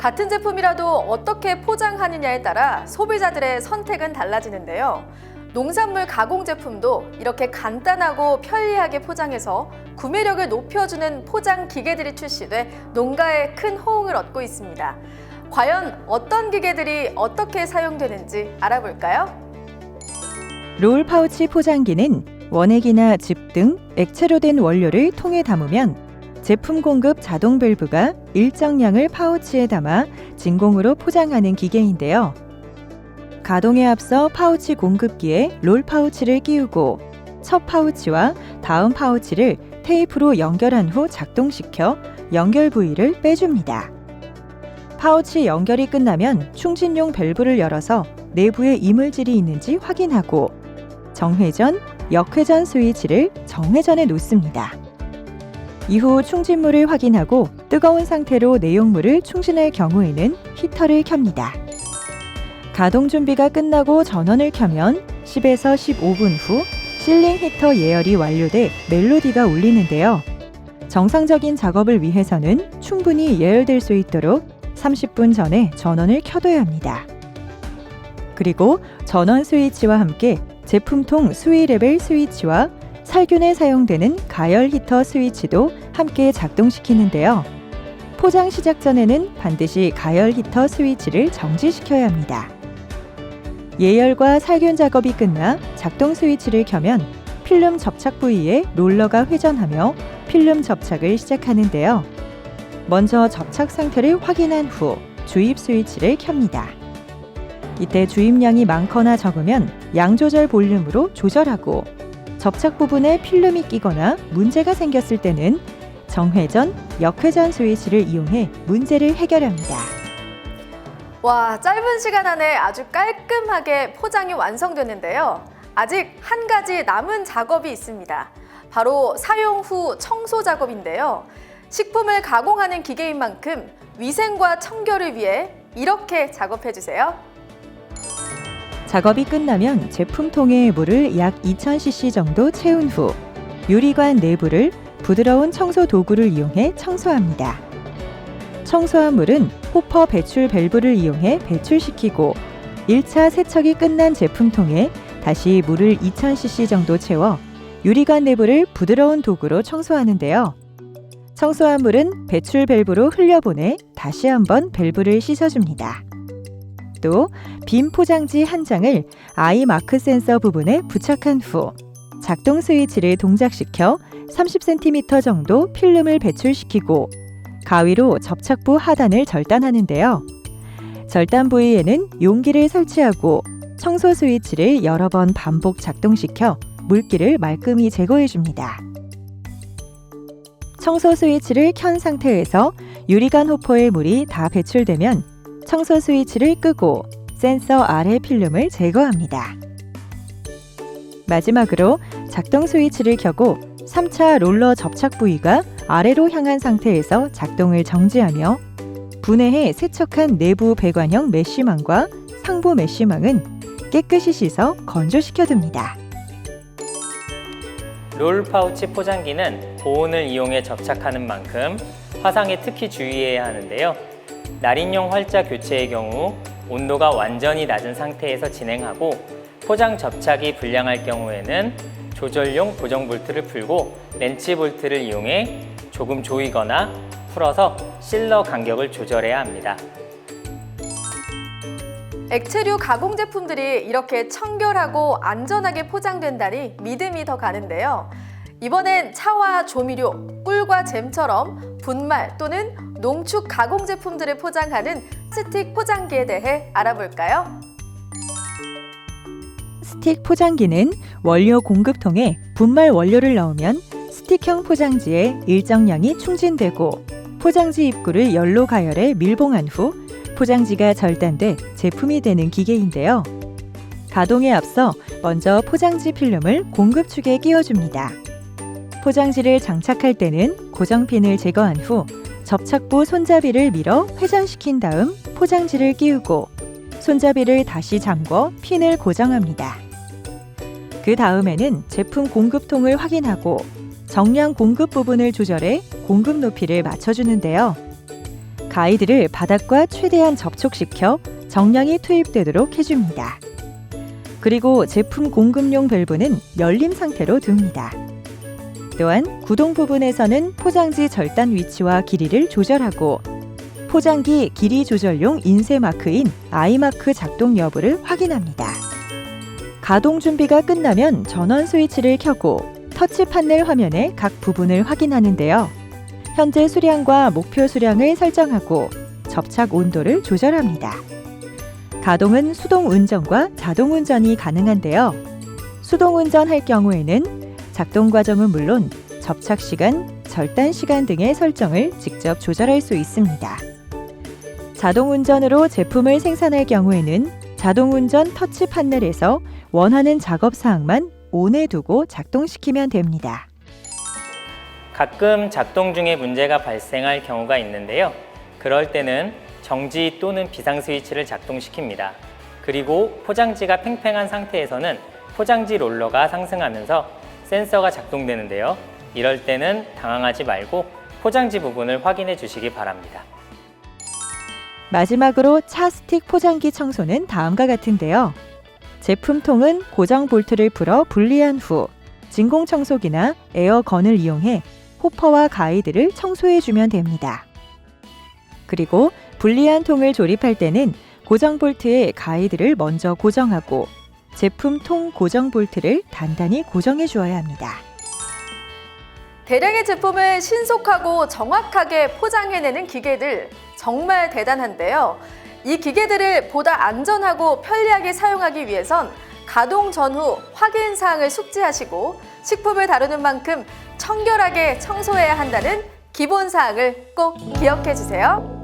같은 제품이라도 어떻게 포장하느냐에 따라 소비자들의 선택은 달라지는데요. 농산물 가공 제품도 이렇게 간단하고 편리하게 포장해서 구매력을 높여주는 포장 기계들이 출시돼 농가에 큰 호응을 얻고 있습니다. 과연 어떤 기계들이 어떻게 사용되는지 알아볼까요? 롤 파우치 포장기는 원액이나 즙 등 액체로 된 원료를 통에 담으면 제품 공급 자동 밸브가 일정량을 파우치에 담아 진공으로 포장하는 기계인데요. 가동에 앞서 파우치 공급기에 롤 파우치를 끼우고 첫 파우치와 다음 파우치를 테이프로 연결한 후 작동시켜 연결 부위를 빼줍니다. 파우치 연결이 끝나면 충진용 밸브를 열어서 내부에 이물질이 있는지 확인하고 정회전, 역회전 스위치를 정회전에 놓습니다. 이후 충진물을 확인하고 뜨거운 상태로 내용물을 충진할 경우에는 히터를 켭니다. 가동 준비가 끝나고 전원을 켜면 10에서 15분 후 실링 히터 예열이 완료돼 멜로디가 울리는데요. 정상적인 작업을 위해서는 충분히 예열될 수 있도록 30분 전에 전원을 켜둬야 합니다. 그리고 전원 스위치와 함께 제품통 수위 레벨 스위치와 살균에 사용되는 가열 히터 스위치도 함께 작동시키는데요. 포장 시작 전에는 반드시 가열 히터 스위치를 정지시켜야 합니다. 예열과 살균 작업이 끝나 작동 스위치를 켜면 필름 접착 부위에 롤러가 회전하며 필름 접착을 시작하는데요. 먼저 접착 상태를 확인한 후 주입 스위치를 켭니다. 이때 주입량이 많거나 적으면 양 조절 볼륨으로 조절하고 접착 부분에 필름이 끼거나 문제가 생겼을 때는 정회전, 역회전 스위치를 이용해 문제를 해결합니다. 와, 짧은 시간 안에 아주 깔끔하게 포장이 완성됐는데요. 아직 한 가지 남은 작업이 있습니다. 바로 사용 후 청소 작업인데요. 식품을 가공하는 기계인 만큼 위생과 청결을 위해 이렇게 작업해주세요. 작업이 끝나면 제품통에 물을 약 2000cc 정도 채운 후 유리관 내부를 부드러운 청소 도구를 이용해 청소합니다. 청소한 물은 호퍼 배출 밸브를 이용해 배출시키고 1차 세척이 끝난 제품통에 다시 물을 2000cc 정도 채워 유리관 내부를 부드러운 도구로 청소하는데요. 청소한 물은 배출 밸브로 흘려보내 다시 한번 밸브를 씻어줍니다. 또 빔 포장지 한 장을 아이 마크 센서 부분에 부착한 후 작동 스위치를 동작시켜 30cm 정도 필름을 배출시키고 가위로 접착부 하단을 절단하는데요. 절단 부위에는 용기를 설치하고 청소 스위치를 여러 번 반복 작동시켜 물기를 말끔히 제거해줍니다. 청소 스위치를 켠 상태에서 유리관 호퍼에 물이 다 배출되면 청소 스위치를 끄고 센서 아래 필름을 제거합니다. 마지막으로 작동 스위치를 켜고 3차 롤러 접착 부위가 아래로 향한 상태에서 작동을 정지하며 분해해 세척한 내부 배관형 메쉬망과 상부 메쉬망은 깨끗이 씻어 건조시켜둡니다. 롤 파우치 포장기는 보온을 이용해 접착하는 만큼 화상에 특히 주의해야 하는데요. 날인용 활자 교체의 경우 온도가 완전히 낮은 상태에서 진행하고 포장 접착이 불량할 경우에는 조절용 고정 볼트를 풀고 렌치 볼트를 이용해 조금 조이거나 풀어서 실러 간격을 조절해야 합니다. 액체류 가공 제품들이 이렇게 청결하고 안전하게 포장된다니 믿음이 더 가는데요. 이번엔 차와 조미료, 꿀과 잼처럼 분말 또는 농축 가공 제품들을 포장하는 스틱 포장기에 대해 알아볼까요? 스틱 포장기는 원료 공급통에 분말 원료를 넣으면 스틱형 포장지에 일정량이 충진되고 포장지 입구를 열로 가열해 밀봉한 후 포장지가 절단돼 제품이 되는 기계인데요. 가동에 앞서 먼저 포장지 필름을 공급축에 끼워줍니다. 포장지를 장착할 때는 고정핀을 제거한 후 접착부 손잡이를 밀어 회전시킨 다음 포장지를 끼우고 손잡이를 다시 잠궈 핀을 고정합니다. 그 다음에는 제품 공급통을 확인하고 정량 공급 부분을 조절해 공급 높이를 맞춰주는데요. 가이드를 바닥과 최대한 접촉시켜 정량이 투입되도록 해줍니다. 그리고 제품 공급용 밸브는 열림 상태로 둡니다. 또한 구동 부분에서는 포장지 절단 위치와 길이를 조절하고 포장기 길이 조절용 인쇄 마크인 아이마크 작동 여부를 확인합니다. 가동 준비가 끝나면 전원 스위치를 켜고 터치 판넬 화면의 각 부분을 확인하는데요. 현재 수량과 목표 수량을 설정하고 접착 온도를 조절합니다. 가동은 수동 운전과 자동 운전이 가능한데요. 수동 운전할 경우에는 작동 과정은 물론 접착 시간, 절단 시간 등의 설정을 직접 조절할 수 있습니다. 자동 운전으로 제품을 생산할 경우에는 자동 운전 터치 판넬에서 원하는 작업 사항만 ON에 두고 작동시키면 됩니다. 가끔 작동 중에 문제가 발생할 경우가 있는데요. 그럴 때는 정지 또는 비상 스위치를 작동시킵니다. 그리고 포장지가 팽팽한 상태에서는 포장지 롤러가 상승하면서 센서가 작동되는데요. 이럴 때는 당황하지 말고 포장지 부분을 확인해 주시기 바랍니다. 마지막으로 차 스틱 포장기 청소는 다음과 같은데요. 제품통은 고정 볼트를 풀어 분리한 후 진공 청소기나 에어건을 이용해 호퍼와 가이드를 청소해주면 됩니다. 그리고 분리한 통을 조립할 때는 고정 볼트에 가이드를 먼저 고정하고 제품 통 고정 볼트를 단단히 고정해 주어야 합니다. 대량의 제품을 신속하고 정확하게 포장해내는 기계들 정말 대단한데요. 이 기계들을 보다 안전하고 편리하게 사용하기 위해선 가동 전후 확인 사항을 숙지하시고 식품을 다루는 만큼 청결하게 청소해야 한다는 기본 사항을 꼭 기억해 주세요.